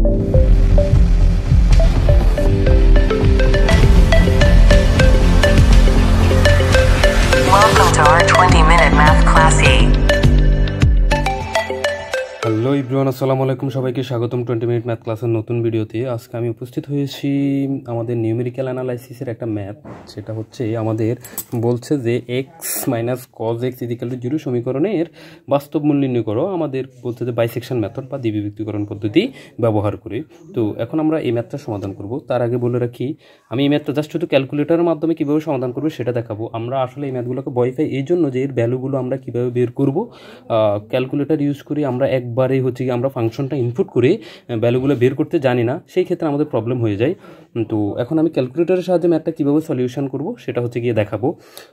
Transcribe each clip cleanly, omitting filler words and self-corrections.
Welcome to our 20-minute math class E. Hello everyone, আসসালামু আলাইকুম। সবাইকে স্বাগতম 20 মিনিট ম্যাথ ক্লাসের নতুন ভিডিওতে। আজকে আমি উপস্থিত হয়েছি আমাদের নিউমেরিক্যাল অ্যানালাইসিসের একটা ম্যাথ। সেটা হচ্ছে আমাদের বলছে যে X-CosX = 0 সমীকরণের বাস্তব মূল নির্ণয় করো। আমাদের বলছে যে বাইসেকশন মেথড বা দ্বিবিভক্তিকরণ পদ্ধতি ব্যবহার করে। তো এখন আমরা এই ম্যাথটা সমাধান করব। তার আগে বলে রাখি, আমি এই ম্যাথটা জাস্ট শুধু ক্যালকুলেটরের মাধ্যমে কীভাবে সমাধান করবো সেটা দেখাবো। আমরা আসলে এই ম্যাথগুলোকে ভয় পাই এই জন্য যে এর ভ্যালুগুলো আমরা কীভাবে বের করব। ক্যালকুলেটর ইউজ করি আমরা একবারেই হচ্ছে কি আমরা ফাংশনটা ইনপুট করে ভ্যালুগুলো বের করতে জানি না, সেই ক্ষেত্রে আমাদের প্রবলেম হয়ে যায়। তো এখন আমি ক্যালকুলেটরের সাহায্যে ম্যাথটা কীভাবে সলিউশন করব সেটা হচ্ছে গিয়ে দেখাবো।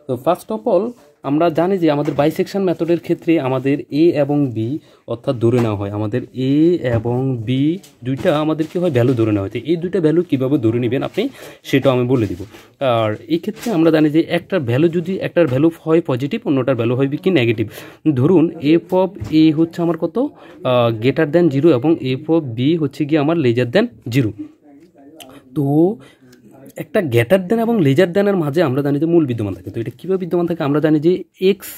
তো ফার্স্ট অফ অল আমরা জানি যে আমাদের বাইসেকশন মেথডের ক্ষেত্রে আমাদের এ এবং বি অর্থাৎ ধরে নেওয়া হয়, আমাদের এ এবং বি দুইটা আমাদের কী হয় ভ্যালু ধরে নেওয়া হয়েছে। এই দুইটা ভ্যালু কীভাবে ধরে নেবেন আপনি সেটাও আমি বলে দিব। আর এই ক্ষেত্রে আমরা জানি যে একটার ভ্যালু যদি একটার ভ্যালু হয় পজিটিভ, অন্যটার ভ্যালু হয় কি নেগেটিভ। ধরুন এফ অফ এ হচ্ছে আমার কত গ্রেটার দ্যান 0 এবং এফ অফ বি হচ্ছে গিয়ে আমার লেজার দ্যান 0। তো একটা গ্রেটার দ্যান এবং লেজার দ্যানের মাঝে আমরা জানি যে মূল বিদ্যমান থাকে। তো এটা কীভাবে বিদ্যমান থাকে আমরা জানি যে এক্স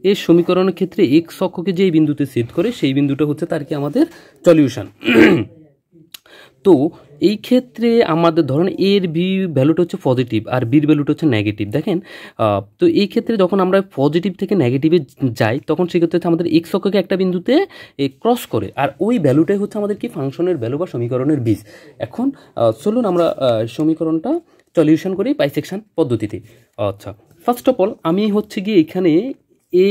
এর সমীকরণের ক্ষেত্রে এক্স অক্ষকে যেই বিন্দুতে ছেদ করে সেই বিন্দুটা হচ্ছে তার কি আমাদের সলিউশন। তো এই ক্ষেত্রে আমাদের ধরেন এর বি ভ্যালুটা হচ্ছে পজিটিভ আর বির ভ্যালুটা হচ্ছে নেগেটিভ। দেখেন তো এই ক্ষেত্রে যখন আমরা পজিটিভ থেকে নেগেটিভে যাই তখন সেক্ষেত্রে হচ্ছে আমাদের এক্স অক্ষকে একটা বিন্দুতে ক্রস করে, আর ওই ভ্যালুটাই হচ্ছে আমাদের কি ফাংশনের ভ্যালু বা সমীকরণের বীজ। এখন চলুন আমরা সমীকরণটা সলিউশন করি বাইসেকশন পদ্ধতিতে। আচ্ছা, ফার্স্ট অফ অল আমি হচ্ছে গিয়ে এখানে এ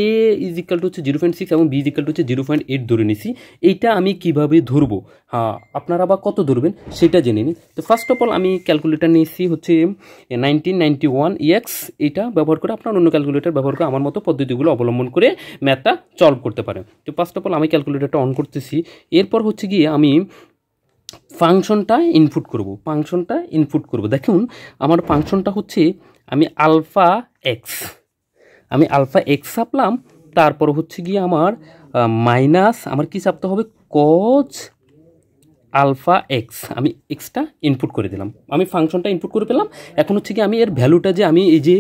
= হচ্ছে 0.6 এবং বি = হচ্ছে 0.8 ধরে নিছি। এইটা আমি কিভাবে ধরবো, হ্যাঁ আপনারা বা কত ধরবেন সেটা জেনে নিন। তো ফার্স্ট অফ অল আমি ক্যালকুলেটার নিয়েছি হচ্ছে 1991EX, এটা ব্যবহার করে আপনার অন্য ক্যালকুলেটার ব্যবহার করে আমার মতো পদ্ধতিগুলো অবলম্বন করে ম্যাথটা সলভ করতে পারেন। তো ফার্স্ট অফ অল আমি ক্যালকুলেটারটা অন করতেছি। এরপর হচ্ছে গিয়ে আমি ফাংশনটা ইনপুট করব। দেখুন আমার ফাংশনটা হচ্ছে আমি আলফা এক্স চাপলাম, তারপর হচ্ছে গিয়ে আমার মাইনাস আমার কি চাপতে হবে কজ আলফা এক্স, আমি এক্সটা ইনপুট করে দিলাম, আমি ফাংশনটা ইনপুট করে পেলাম। এখন হচ্ছে কি আমি এর ভ্যালুটা যে আমি এই যে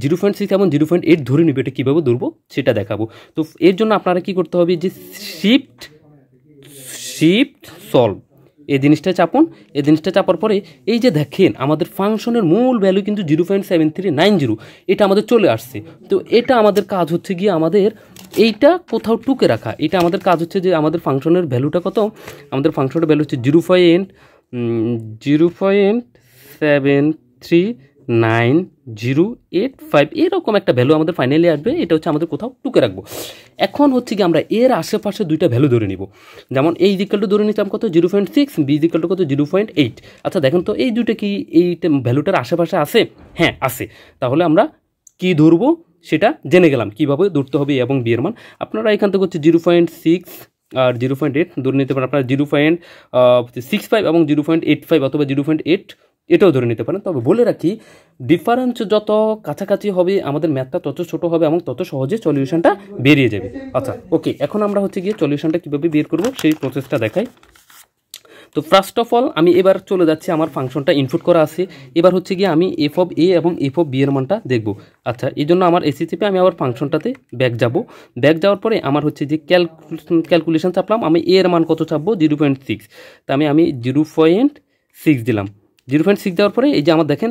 0.6 এবং 0.8 ধরে নিব এটা কীভাবে ধরবো সেটা দেখাবো। তো এর জন্য আপনারা কি করতে হবে যে শিফট সলভ এই জিনিসটা চাপুন। এই জিনিসটা চাপার পরে এই যে দেখেন আমাদের ফাংশনের মূল ভ্যালু কিন্তু 0.7390, এটা আমাদের চলে আসছে। তো এটা আমাদের কাজ হচ্ছে গিয়ে আমাদের এইটা কোথাও টুকে রাখা। এটা আমাদের কাজ হচ্ছে যে আমাদের ফাংশনের ভ্যালুটা কত, আমাদের ফাংশনের ভ্যালু হচ্ছে 0.73985 এরকম একটা ভ্যালু আমাদের ফাইনালি আসবে। এটা হচ্ছে আমাদের কোথাও টুকে রাখবো। এখন হচ্ছে কি আমরা এর আশেপাশে দুইটা ভ্যালু ধরে নিব। যেমন এই ইকুয়াল টু ধরে নিতাম কত 0.6, বি ইকুয়াল টু কত 0.8। আচ্ছা দেখেন তো এই দুইটা কি এই ভ্যালুটার আশেপাশে আছে? হ্যাঁ আছে। তাহলে আমরা কি ধরবো সেটা জেনে গেলাম কীভাবে ধরতে হবে এবং বি এর মান। আপনারা এখান থেকে হচ্ছে 0.6 আর 0.8 ধরে নিতে পারেন। আপনারা 0.65 এবং 0.85 অথবা 0.8 এটাও ধরে নিতে পারেন। তবে বলে রাখি ডিফারেন্স যত কাছাকাছি হবে আমাদের ম্যাথটা তত ছোট হবে এবং তত সহজে সলিউশনটা বেরিয়ে যাবে। আচ্ছা ওকে, এখন আমরা হচ্ছে গিয়ে সলিউশনটা কীভাবে বের করব সেই প্রসেসটা দেখাই। তো ফার্স্ট অফ অল আমি এবার চলে যাচ্ছি, আমার ফাংশনটা ইনপুট করা আছে। এবার হচ্ছে গিয়ে আমি এফ অফ এ এবং এফ অফ বি এর মানটা দেখব। আচ্ছা এই জন্য আমার এসি চেপে আমি আবার ফাংশনটাতে ব্যাক যাওয়ার পরে আমার হচ্ছে যে ক্যালকুলেশন চাপলাম, আমি এ এর মান কত চাপবো 0.6। তা আমি 0.6 দিলাম। 0.6 দেওয়ার পরে এই যে আমার দেখেন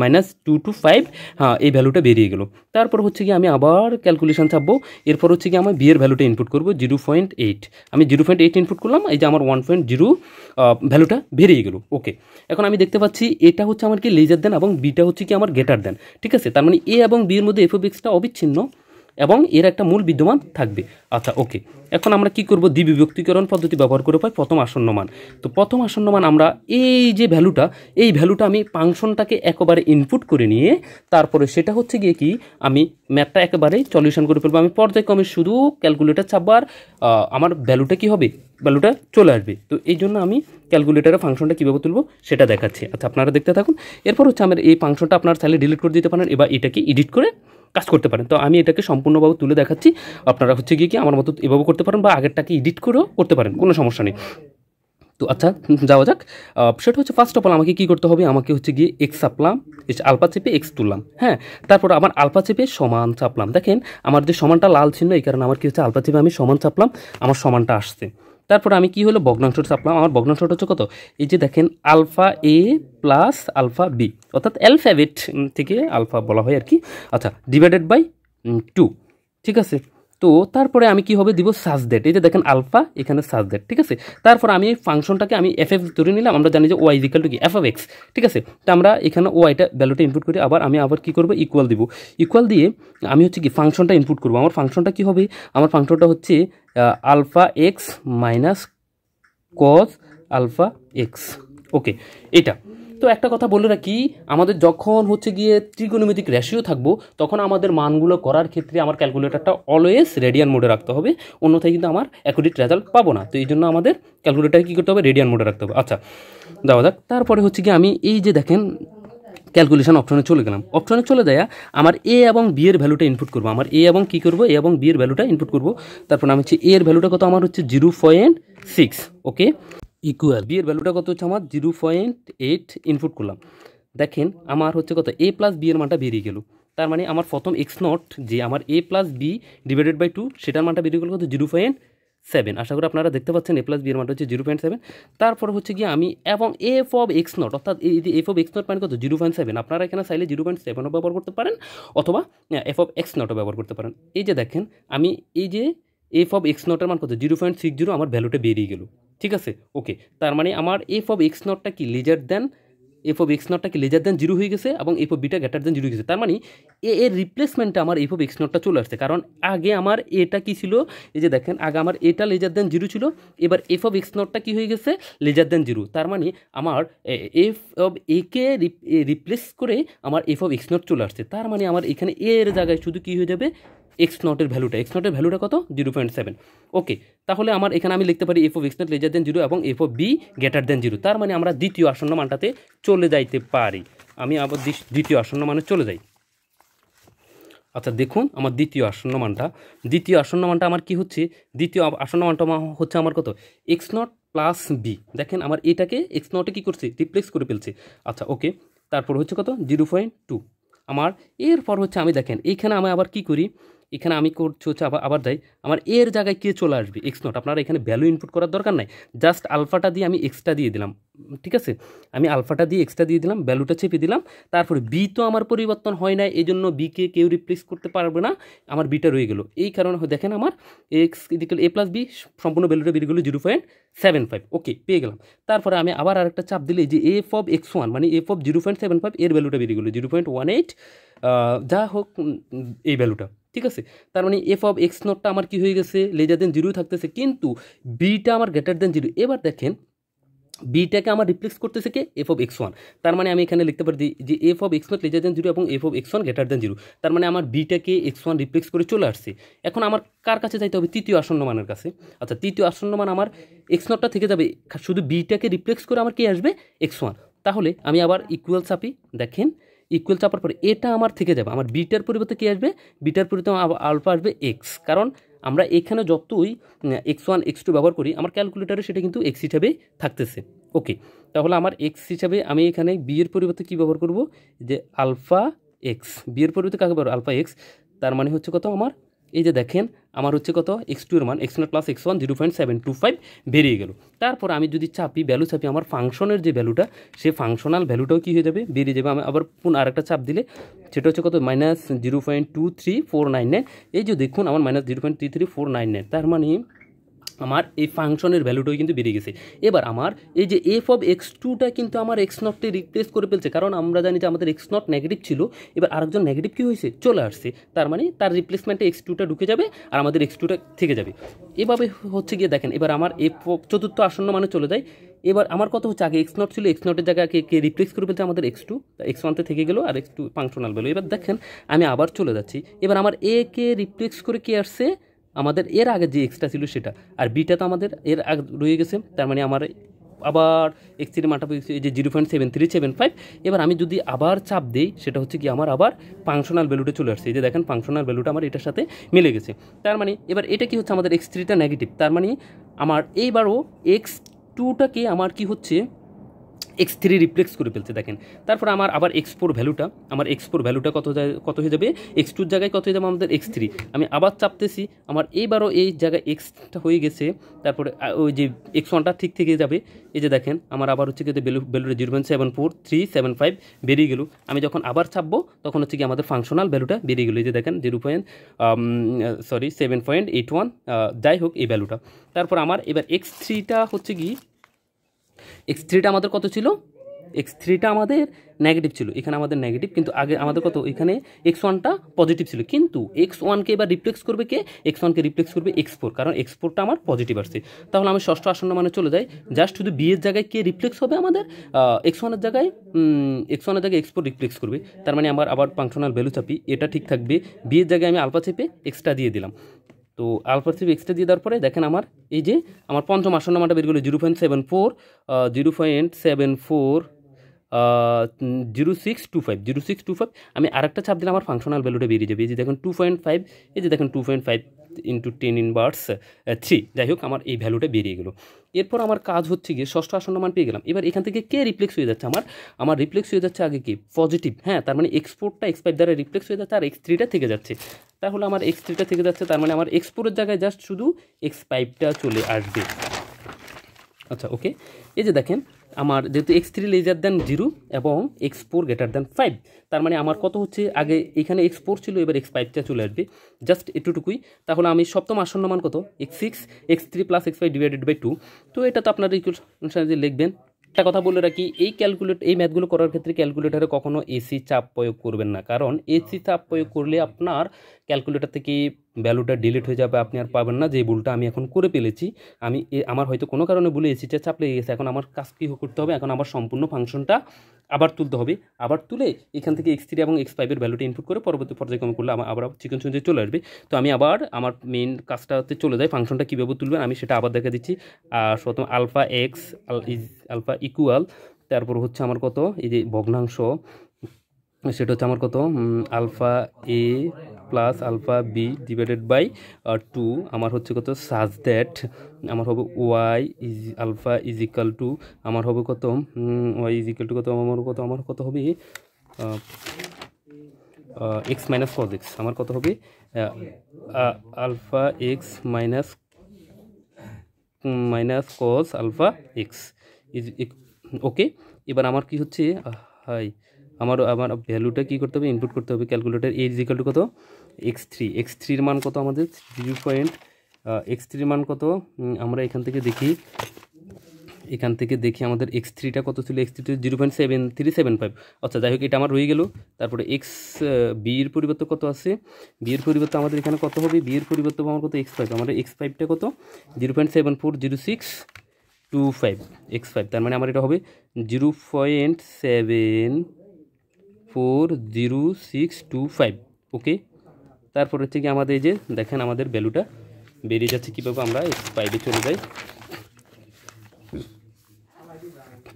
-225, হ্যাঁ এই ভ্যালুটা বেরিয়ে গেল। তারপর হচ্ছে কি আমি আবার ক্যালকুলেশন চাপবো। এরপর হচ্ছে কি আমার বি এর ভ্যালুটা ইনপুট করবো 0.8। আমি 0.8 ইনপুট করলাম, এই যে আমার 1.0 ভ্যালুটা বেরিয়ে গেল। ওকে, এখন আমি দেখতে পাচ্ছি এটা হচ্ছে আমার কি লেজার দেন এবং বিটা হচ্ছে কি আমার গ্রেটার দেন। ঠিক আছে, তার মানে এ এবং বি এর মধ্যে এফ অফ এক্সটা অবিচ্ছিন্ন এবং এর একটা মূল বিদ্যমান থাকবে। আচ্ছা ওকে, এখন আমরা কি করব দ্বিবিভক্তিকরণ পদ্ধতি ব্যবহার করে পাই প্রথম আসন্ন মান। তো প্রথম আসন্ন মান আমরা এই যে ভ্যালুটা আমি ফাংশনটাকে একেবারে ইনপুট করে নিয়ে তারপরে সেটা হচ্ছে গিয়ে কি আমি ম্যাথটা একেবারে সলিউশন করে ফেলবো। আমি পর্যায়ক্রমে শুধু ক্যালকুলেটর চাপবো আর আমার ভ্যালুটা কি হবে, ভ্যালুটা চলে আসবে। তো এই জন্য আমি ক্যালকুলেটারে ফাংশনটা কীভাবে তুলবো সেটা দেখাচ্ছি। আচ্ছা আপনারা দেখতে থাকুন। এরপর হচ্ছে আমার এই ফাংশনটা আপনারা চাইলে ডিলিট করে দিতে পারেন, এবার এটাকে এডিট করে কাজ করতে পারেন। তো আমি এটাকে সম্পূর্ণভাবে তুলে দেখাচ্ছি, আপনারা হচ্ছে গিয়ে কি আমার মতো এভাবে করতে পারেন বা আগেরটাকে এডিট করেও করতে পারেন, কোনো সমস্যা নেই। তো আচ্ছা যাওয়া যাক। সেটা হচ্ছে ফার্স্ট অফ অল আমাকে কী করতে হবে, আমাকে হচ্ছে গিয়ে এক্স চাপলাম, আলফা চেপে এক্স তুললাম, হ্যাঁ। তারপর আমার আলফা চেপে সমান চাপলাম, দেখেন আমার যে সমানটা লাল ছিল এই কারণে আমার কী হচ্ছে আলফা চেপে আমি সমান চাপলাম, আমার সমানটা আসছে। তারপর আমি কি হলো ভগ্নাংশটা চাপলাম, আমার ভগ্নাংশটা হচ্ছে কত, এই যে দেখেন alpha A plus alpha B, অর্থাৎ অ্যালফাবেট থেকে আলফা বলা হয় আর কি। আচ্ছা ডিভাইডেড বাই 2, ঠিক আছে। তো তারপরে আমি কি হবে দিব সাজ দ্যাট, এই যে দেখেন আলফা এখানে সাজ দ্যাট, ঠিক আছে। তারপর আমি এই ফাংশনটাকে আমি এফ এক্স ধরে নিলাম, আমরা জানি যে ওয়াই ইকুয়াল টু কি এফ অফ এক্স, ঠিক আছে। তো আমরা এখানে ওয়াইটা ভ্যালুটা ইনপুট করি, আমি আবার কি করব ইকুয়াল দিব, ইকুয়াল দিয়ে আমি হচ্ছে কি ফাংশনটা ইনপুট করব। আমার ফাংশনটা কি হবে, আমার ফাংশনটা হচ্ছে alpha X minus cos alpha X, okay এটা। তো একটা কথা বলে রাখি, আমাদের যখন হচ্ছে গিয়ে ত্রিকোণমিতিক রেশিও থাকবো তখন আমাদের মানগুলো করার ক্ষেত্রে আমার ক্যালকুলেটরটা অলওয়েজ রেডিয়ান মোডে রাখতে হবে, অন্যথায় কিন্তু আমার অ্যাকুরেট রেজাল্ট পাবো না। তো এই জন্য আমাদের ক্যালকুলেটর কী করতে হবে, রেডিয়ান মোডে রাখতে হবে। আচ্ছা যাওয়া যাক। তারপরে হচ্ছে কি আমি এই যে দেখেন ক্যালকুলেশন অপশনে চলে গেলাম, অপশনে চলে যায় আমার এ এবং বি এর ভ্যালুটা ইনপুট করবো, আমার এ এবং কী করবো, এ এবং বি এর ভ্যালুটা ইনপুট করবো। তারপর আমি হচ্ছে এ এর ভ্যালুটা কত, আমার হচ্ছে 0.6, ওকে, ইকুয়াল বি এর ভ্যালুটা কত হচ্ছে আমার 0.8 ইনপুট করলাম। দেখেন আমার হচ্ছে কত এ প্লাস বি এর মানটা বেরিয়ে গেল, তার মানে আমার প্রথম এক্স নট যে আমার এ প্লাস বি ডিভাইডেড বাই 2 সেটার মানটা বেরিয়ে গেল কত 0.7। আশা করি আপনারা দেখতে পাচ্ছেন এ প্লাস বি এর মানটা হচ্ছে 0.7। তারপর হচ্ছে গিয়ে আমি এবং এফ অফ এক্স নট, অর্থাৎ এই যে এফ অফ এক্স নট মানে কত 0.7, আপনারা এখানে চাইলে 0.7ও ব্যবহার করতে পারেন অথবা এফ অফ এক্স নটও ব্যবহার করতে পারেন। এই যে দেখেন আমি এই যে এফ অফ এক্স নটের মান কত 0.60, আমার ভ্যালুটা বেরিয়ে গেল, ঠিক আছে, ওকে। তার মানে আমার এফ অফ এক্স নটটা কি lesser than, F of X নটটা কি লেজার দেন 0 হয়ে গেছে এবং F of beta greater than 0 হয়ে গেছে। তার মানে এর রিপ্লেসমেন্টে আমার এফ অফ এক্স নটটা চলে আসছে, কারণ আগে আমার এটা কি ছিল, এই যে দেখেন আগে আমার এটা লেজার দেন 0 ছিল, এবার এফ অফ এক্স নটটা কি হয়ে গেছে লেজার দেন 0। তার মানে আমার F of A K replace করে আমার এফ অফ এক্স নট চলে আসছে। তার মানে আমার এখানে এর জায়গায় শুধু কি হয়ে যাবে এক্স নটের ভ্যালুটা কত 0.7, ওকে। তাহলে আমার এখানে আমি লিখতে পারি F of X naught lesser than 0 এবং F of B greater than 0। তার মানে আমরা দ্বিতীয় আসন্ন মানটাতে চলে যাইতে পারি। আমি আবার দ্বিতীয় আসন্ন মানে চলে যাই। আচ্ছা দেখুন আমার দ্বিতীয় আসন্ন মানটা আমার কি হচ্ছে, দ্বিতীয় আসন্ন মানটা হচ্ছে আমার কত এক্স নট প্লাস বি। দেখেন আমার এটাকে এক্স নটে কী করছে রিপ্লেস করে ফেলছে। আচ্ছা ওকে, তারপর হচ্ছে কত 0.2 আমার। এরপর হচ্ছে আমি দেখেন এইখানে আমি আবার কি করি, এখানে আমি করছি হচ্ছে আবার যাই, আমার এর জায়গায় কে চলে আসবে এক্স নট। আপনারা এখানে ভ্যালু ইনপুট করার দরকার নাই, জাস্ট আলফাটা দিয়ে আমি এক্সটা দিয়ে দিলাম, ঠিক আছে। আমি আলফাটা দিয়ে এক্সটা দিয়ে দিলাম, ভ্যালুটা চেপে দিলাম। তারপরে বি তো আমার পরিবর্তন হয় না, এই জন্য বিকে কেউ রিপ্লেস করতে পারবে না, আমার বিটা রয়ে গেল। এই কারণে দেখেন আমার এক্স ইকুয়াল এ প্লাস বি সম্পূর্ণ ভ্যালুটা বেরিয়ে গেলো 0.75, ওকে পেয়ে গেলাম। তারপরে আমি আবার আরেকটা চাপ দিলে যে এফ অফ এক্স ওয়ান মানে এফ অফ 0.75 এর ভ্যালুটা বেরিয়ে গেলো 0.18, যা হোক এই ভ্যালুটা, ঠিক আছে। তার মানে এফ অফ এক্স নটটা আমার কি হয়ে গেছে লেজার দেন 0 থাকতেছে, কিন্তু বিটা আমার গ্রেটার দেন 0। এবার দেখেন বিটাকে আমার রিপ্লেস করতেছে কে এফ অফ এক্স ওয়ান। তার মানে আমি এখানে লিখতে পারি যে F of X naught lesser than 0 এবং F of X one greater than 0। তার মানে আমার বিটাকে এক্স ওয়ান রিপ্লেস করে চলে আসছে। এখন আমার কার কাছে যাইতে হবে, তৃতীয় আসন্ন মানের কাছে। আচ্ছা তৃতীয় আসন্ন মান আমার এক্স নটটা থেকে যাবে, শুধু বিটাকে রিপ্লেস করে আমার কে আসবে এক্স ওয়ান। তাহলে আমি আবার ইকুয়াল চাপি, দেখেন ইকুয়াল চাপার পরে এটা আমার থেকে যাবে, আমার বিটার পরিবর্তে কী আসবে, বিটার পরিবর্তে আলফা আসবে এক্স, কারণ আমরা এখানে যতই এক্স ওয়ান এক্স টু ব্যবহার করি আমার ক্যালকুলেটারে সেটা কিন্তু এক্স হিসাবেই থাকতেছে, ওকে। তাহলে আমার এক্স হিসাবে আমি এখানে বি এর পরিবর্তে কী ব্যবহার করব, যে আলফা এক্স, বি এর পরিবর্তে কাকে ব্যবহার আলফা এক্স। তার মানে হচ্ছে কত আমার এই যে দেখেন আমার হচ্ছে কত এক্স টু এর মান x not plus x one 0.725 বেরিয়ে গেল। তারপর আমি যদি চাপি ভ্যালু চাপি, আমার ফাংশনের যে ভ্যালুটা সে ফাংশনাল ভ্যালুটাও কী হয়ে যাবে বেরিয়ে যাবে। আমি আবার আরেকটা চাপ দিলে সেটা হচ্ছে কত -0.23499। এই যে দেখুন আমার -0.33499, তার মানে আমার এই ফাংশনের ভ্যালুটাও কিন্তু বেরিয়ে গেছে। এবার আমার এই যে এফ অফ এক্স টুটা কিন্তু আমার এক্স নটকে রিপ্লেস করে ফেলছে, কারণ আমরা জানি যে আমাদের এক্স নট নেগেটিভ ছিল, এবার আরেকজন নেগেটিভ কী হয়েছে চলে আসছে, তার মানে তার রিপ্লেসমেন্টে এক্স টুটা ঢুকে যাবে আর আমাদের এক্স টুটা থেকে যাবে। এভাবে হচ্ছে গিয়ে দেখেন এবার আমার এফ চতুর্থ আসন্ন মানে চলে যায়। এবার আমার কত হচ্ছে আগে এক্স নট ছিল, এক্স নটের জায়গায় কে রিপ্লেস করে ফেলছে আমাদের এক্স টু, এক্স ওয়ানতে থেকে গেলো আর এক্স টু ফাংশনাল ভ্যালু। এবার দেখেন আমি আবার চলে যাচ্ছি, এবার আমার এ কে রিপ্লেস করে কে আসছে আমাদের এর আগে যে এক্সটা ছিল সেটা, আর বিটা তো আমাদের এর আগে রয়ে গেছে। তার মানে আমার আবার এক্স থ্রি মানটা পেয়েছে এই যে 0.7375। এবার আমি যদি আবার চাপ দিই সেটা হচ্ছে কি আমার আবার ফাংশনাল ভ্যালুটা চলে আসছে, এই যে দেখেন ফাংশনাল ভ্যালুটা আমার এটার সাথে মিলে গেছে। তার মানে এবার এটা কি হচ্ছে আমাদের এক্স থ্রিটা নেগেটিভ, তার মানে আমার এইবারও এক্স টুটাকে আমার কি হচ্ছে x3 রিপ্লেক্স করে ফেলছে দেখেন। তারপর আমার আবার x4 ভ্যালুটা কত হয়ে যাবে, x2 জায়গায় কত হয়ে যাবে আমাদের x3। আমি আবার চাপতেছি, আমার এইবারও এই জায়গায় xটা হয়ে গেছে, তারপরে ওই যে x1টা ঠিক থেকে যাবে। এই যে দেখেন আমার আবার হচ্ছে কি ভ্যালুটা 0.74375 বেরিয়ে গেল। আমি যখন আবার চাপবো তখন হচ্ছে কি আমাদের ফাংশনাল ভ্যালুটা বেরিয়ে গেলো। এই যে দেখেন 7.81, যাই হোক এই ভ্যালুটা। তারপর আমার এবার x3টা হচ্ছে কি, x3টা আমাদের কত ছিল, x3টা আমাদের নেগেটিভ ছিল, এখানে আমাদের নেগেটিভ, কিন্তু আগে আমাদের কত এখানে x1টা পজিটিভ ছিল, কিন্তু x1কে এবার রিপ্লেক্স করবে কে, x1কে রিপ্লেক্স করবে x4, কারণ x4টা আমার পজিটিভ আসছে। তাহলে আমি ষষ্ঠ আসন্ন মানে চলে যাই, জাস্ট শুধু b এর জায়গায় কে রিপ্লেক্স হবে আমাদের, x1এর জায়গায় x4 রিপ্লেক্স করবে। তার মানে আমার আবার ফাংশনাল ভ্যালু চাপি, এটা ঠিক থাকবে, b এর জায়গায় আমি আলফা চেপে এক্সটা দিয়ে দিলাম। তো আলফা চেপে এক্সটা দিয়ে দেওয়ার পরে দেখেন আমার এই যে আমার পঞ্চম আসন্ন মানটা বের করলো 0.0625। আমি আরেকটা চাপ দিলে আমার ফাংশনাল ভ্যালুটা বেরিয়ে যাবে। এই যে দেখুন 2.5, এই যে দেখুন 2.5 × 10⁻³ যাই হোক আমার এই ভ্যালুটা বেরিয়ে গেল। এরপর আমার কাজ হচ্ছে গিয়ে ষষ্ঠ আসন্ন মান পেয়ে গেলাম। এবার এখান থেকে কে রিপ্লেক্স হয়ে যাচ্ছে, আমার রিপ্লেক্স হয়ে যাচ্ছে আগে কি পজিটিভ, হ্যাঁ, তার মানে x4টা x5 দ্বারা রিপ্লেক্স হয়ে যাচ্ছে আর x3টা থেকে যাচ্ছে। তাহলে আমার x3টা থেকে যাচ্ছে, তার মানে আমার x4এর জায়গায় জাস্ট শুধু x5টা চলে আসবে। আচ্ছা ওকে, এই যে দেখেন আমার যেহেতু x3 <0 এবং x4 5, তার মানে আমার কত হচ্ছে, আগে এখানে x4 ছিল, এবার x5টা চলে আসবে, জাস্ট এটুকুই। তাহলে আমি সপ্তম আসন্ন মান কত, x6 x3 + x5 / 2। তো এটা তো আপনারা ইকুয়েশন লিখবেন। একটা কথা বলে রাখি, এই ম্যাথগুলো করার ক্ষেত্রে ক্যালকুলেটারে কখনো এসি চাপ প্রয়োগ করবেন না, কারণ এসি চাপ প্রয়োগ করলে আপনার ক্যালকুলেটর থেকে ভ্যালুটা ডিলিট হয়ে যাবে, আপনি আর পাবেন না। যে ভুলটা আমি এখন করে ফেলেছি, আমার হয়তো কোনো কারণে ভুলে এসিটা চাপ লেগে গেছে, এখন আমার কাজ কী করতে হবে, এখন আমার সম্পূর্ণ ফাংশনটা আবার তুলতে হবে, আবার তুলে এখান থেকে x3 এবং x5 এর ভ্যালুটা ইনপুট করে পরবর্তী পর্যায়ক্রমে করলে আবার চিকন সঞ্চয় চলে আসবে। তো আমি আবার আমার মেইন কাজটাতে চলে যাই, ফাংশনটা কীভাবে তুলবেন আমি সেটা আবার দেখা দিচ্ছি। প্রথম আলফা এক্স আলফা ইকুয়াল, তারপর হচ্ছে আমার কত, এই যে ভগ্নাংশ, সেটা হচ্ছে আমার কত, alpha A plus alpha B / 2, আমার হচ্ছে কত, সাজ দ্যাট আমার হবে Y alpha is equal to, আমার হবে কত, ওয়াই ইজ ইকাল টু কত, আমার কত হবে x - cos x, আমার কত হবে alpha x - cos alpha x is okay. এবার আমার কি হচ্ছে, আমার ভ্যালুটা কী করতে হবে, ইনপুট করতে হবে calculator. A is equal two কত, x3 মান কত আমাদের x3 মান কত, আমরা এখান থেকে দেখি আমাদের x3টা কত ছিল, x3 0.7375। আচ্ছা যাই হোক, এটা আমার রয়ে গেল। তারপরে বি এর পরিবর্তে কত আছে, বি এর পরিবর্তে আমাদের এখানে কত হবে, বি এর পরিবর্তে আমার কত x5, আমাদের x5টা কত 0.740625 x5, তার মানে আমার এটা হবে 0.740625 ওকে। তারপর হচ্ছে কি আমাদের এই যে দেখেন আমাদের ভ্যালুটা বেরিয়ে যাচ্ছে কীভাবে, আমরা x5-এ চলে যাই।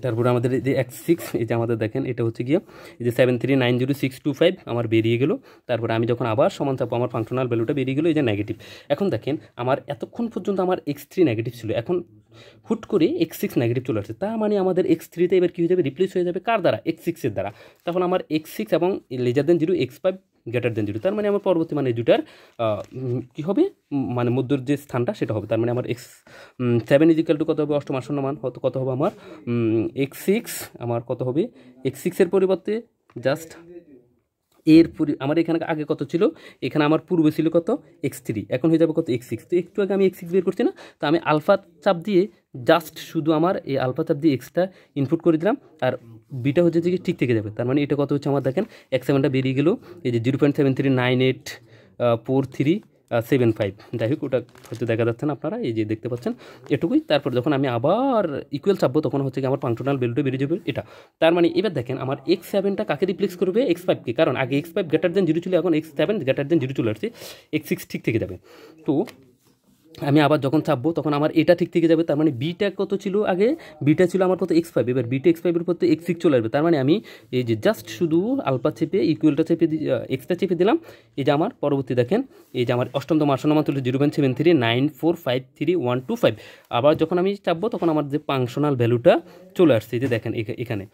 তারপরে আমাদের এই যে x6, এই যে আমাদের দেখেন এটা হচ্ছে গিয়ে এই যে 7390625 আমার বেরিয়ে গেল। তারপরে আমি যখন আবার সমান চাপো আমার ফাংশনাল ভ্যালুটা বেরিয়ে গেলো, এই যে নেগেটিভ। এখন দেখেন আমার এতক্ষণ পর্যন্ত আমার x3 নেগেটিভ ছিল, এখন হুট করে x6 নেগেটিভ চলে আসছে, তার মানে আমাদের x3-তে এবার কী হয়ে যাবে, রিপ্লেস হয়ে যাবে কার দ্বারা, x6-এর দ্বারা। তখন আমার x6 এবং <0 x5 <0, তার মানে আমার পরবর্তী মানে এই দুটার কী হবে, মানে মধ্যর যে স্থানটা সেটা হবে। তার মানে আমার x7 ইজ ইকাল টু কত হবে, অষ্টম আসন্ন মান কত হবে আমার x6, আমার কত হবে x6-এর পরিবর্তে জাস্ট আমার এখানে আগে কত ছিল, এখানে আমার পূর্বে ছিল কত x3, এখন হয়ে যাবে কত x6। তো একটু আগে আমি x6 বের করছি না, তো আমি আলফা চাপ দিয়ে জাস্ট শুধু আমার এই আলফা চাপ দিয়ে এক্সটা ইনপুট করে দিলাম, আর বিটা হচ্ছে যে ঠিক থেকে যাবে। তার মানে এটা কত হচ্ছে আমার দেখেন x7টা বেরিয়ে গেল, এই যে 0.73984375। যাই হোক ওটা হয়তো দেখা যাচ্ছে না আপনারা, এই যে দেখতে পাচ্ছেন এটুকুই। তারপর যখন আমি আবার ইকুয়াল চাপবো তখন হচ্ছে কি আমার ফাংশনাল ভ্যালুটা বেরিয়ে যাবে এটা। তার মানে এবার দেখেন আমার x7টা কাকে রিপ্লেক্স করবে, x5-কে, কারণ আগে x5 <0 ছিল, এখন x7 <0 চলে আসছে, x6 ঠিক থেকে যাবে। তো আমি আবার যখন চাপবো তখন আমার এটা ঠিক থেকে যাবে, তার মানে বিটা কত ছিল আগে, বিটা ছিল আমার কত x5, এবার বিটা x5-এর পর তো x6 চলে আসবে, তার মানে আমি এই যে জাস্ট শুধু আলফা চেপে ইকুয়ালটা চেপে এক্সটা চেপে দিলাম, এই যে আমার পরবর্তী দেখেন এই যে আমার অষ্টমতম আসন্ন মান তুলে 0.739453 আবার যখন আমি চাপবো তখন আমার যে ফাংশনাল ভ্যালুটা চলে আসছে, এই যে দেখেন এখানে।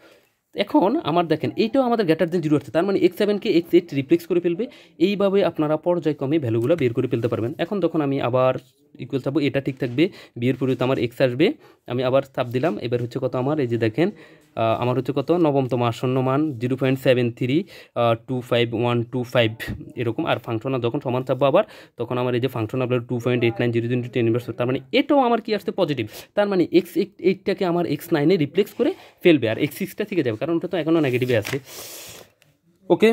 এখন আমার দেখেন এইটাও আমাদের গ্রেটার দেন 0 আসছে, তার মানে x7-কে x8 রিপ্লেস করে ফেলবে। এইভাবে আপনারা পর্যায়ক্রমে ভ্যালুগুলো বের করে ফেলতে পারবেন। এখন তখন আমি আবার ইকুয়াল চাপবো, এটা ঠিক থাকবে, বিয়ের পরিবর্তে আমার x আসবে, আমি আবার চাপ দিলাম, এবার হচ্ছে কত আমার এই যে দেখেন আমার হচ্ছে কত নবমতম আসন্ন মান 0.732525 এরকম। আর ফাংশনাল যখন সমান চাপবো আবার তখন আমার এই যে ফাংশনাল 2.8900 তার মানে এটাও আমার কি আসছে পজিটিভ, তার মানে x8টাকে আমার x9-এ রিপ্লেস করে ফেলবে আর x6টা থেকে যাবে, কারণ ওটা তো এখনও নেগেটিভে আছে। ওকে,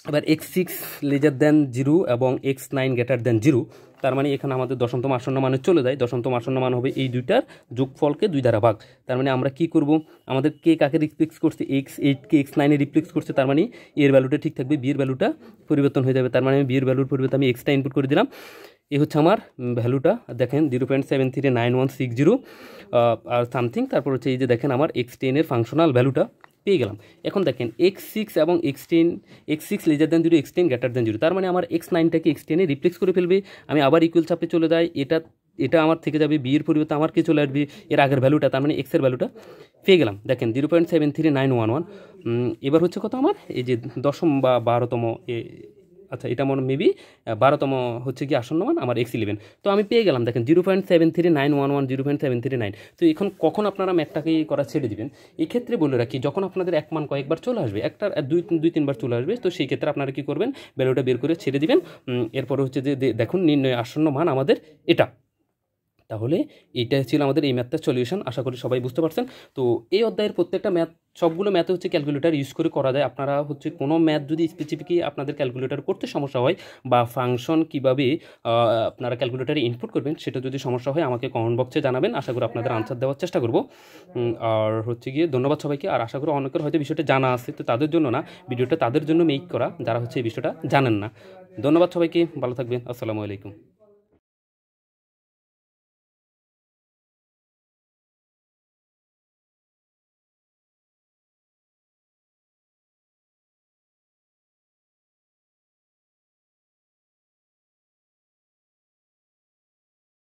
এবার x6 লেজার দেন 0 এবং x9 গ্রেটার দেন 0, তার মানে এখানে আমাদের দশমতম আসন্ন মানে চলে যায়। দশমতম আসন্ন মান হবে এই দুইটার যোগফলকে 2 দ্বারা ভাগ, তার মানে আমরা কি করব, আমাদের কে কাকে রিপ্লেস করছে, x8-কে x9-এ রিপ্লেস করছে, তার মানে এর ভ্যালুটা ঠিক থাকবে, বিয়ের ভ্যালুটা পরিবর্তন হয়ে যাবে, তার মানে আমি বিয়ের ভ্যালুর পরিবর্তে আমি এক্সটা ইনপুট করে দিলাম। এই হচ্ছে আমার ভ্যালুটা দেখেন 0.739160 আর সামথিং, তারপর হচ্ছে এই যে দেখেন আমার x10-এর ফাংশনাল ভ্যালুটা পেয়ে গেলাম। এখন দেখেন x6 এবং x6 laser than 0, x10 greater than 0, তার মানে আমার x9টাকে x10-এ রিপ্লেস করে ফেলবে। আমি আবার ইকুয়াল চাপে চলে যাই, এটা আমার থেকে যাবে, বিয়ের পরিবর্তে আমার কি চলে আসবে এর আগের ভ্যালুটা, তার মানে x-এর ভ্যালুটা পেয়ে গেলাম দেখেন 0.73911। এবার হচ্ছে কত আমার এই যে দশম বা 12তম, আচ্ছা এটা মনে মেবি 12তম হচ্ছে কি আসন্ন মান আমার x11, তো আমি পেয়ে গেলাম দেখেন 0.73911 0.739। তো এখন কখন আপনারা ম্যাথটাকে করা ছেড়ে দিবেন, এই ক্ষেত্রে বলে রাখি যখন আপনাদের এক মান কয়েকবার চলে আসবে, একটা দুই তিনবার চলে আসবে, তো সেই ক্ষেত্রে আপনারা কী করবেন, ভ্যালুটা বের করে ছেড়ে দিবেন। এরপরে হচ্ছে যে দেখুন নির্ণয় আসন্ন মান আমাদের এটা। তাহলে এটা ছিল আমাদের এই ম্যাথটার সলিউশন, আশা করি সবাই বুঝতে পারছেন। তো এই অধ্যায়ের প্রত্যেকটা ম্যাথ সবগুলো ম্যাথে হচ্ছে ক্যালকুলেটার ইউজ করে করা যায়। আপনারা হচ্ছে কোনো ম্যাথ যদি স্পেসিফিকই আপনাদের ক্যালকুলেটার করতে সমস্যা হয় বা ফাংশন কীভাবে আপনারা ক্যালকুলেটারে ইনপুট করবেন সেটা যদি সমস্যা হয় আমাকে কমেন্ট বক্সে জানাবেন, আশা করি আপনাদের আনসার দেওয়ার চেষ্টা করব। আর হচ্ছে গিয়ে ধন্যবাদ সবাইকে, আর আশা করি অনেকের হয়তো বিষয়টা জানা আছে, তো তাদের জন্য না, ভিডিওটা তাদের জন্য মেক করা যারা হচ্ছে এই বিষয়টা জানেন না। ধন্যবাদ সবাইকে, ভালো থাকবেন, আসসালামু আলাইকুম।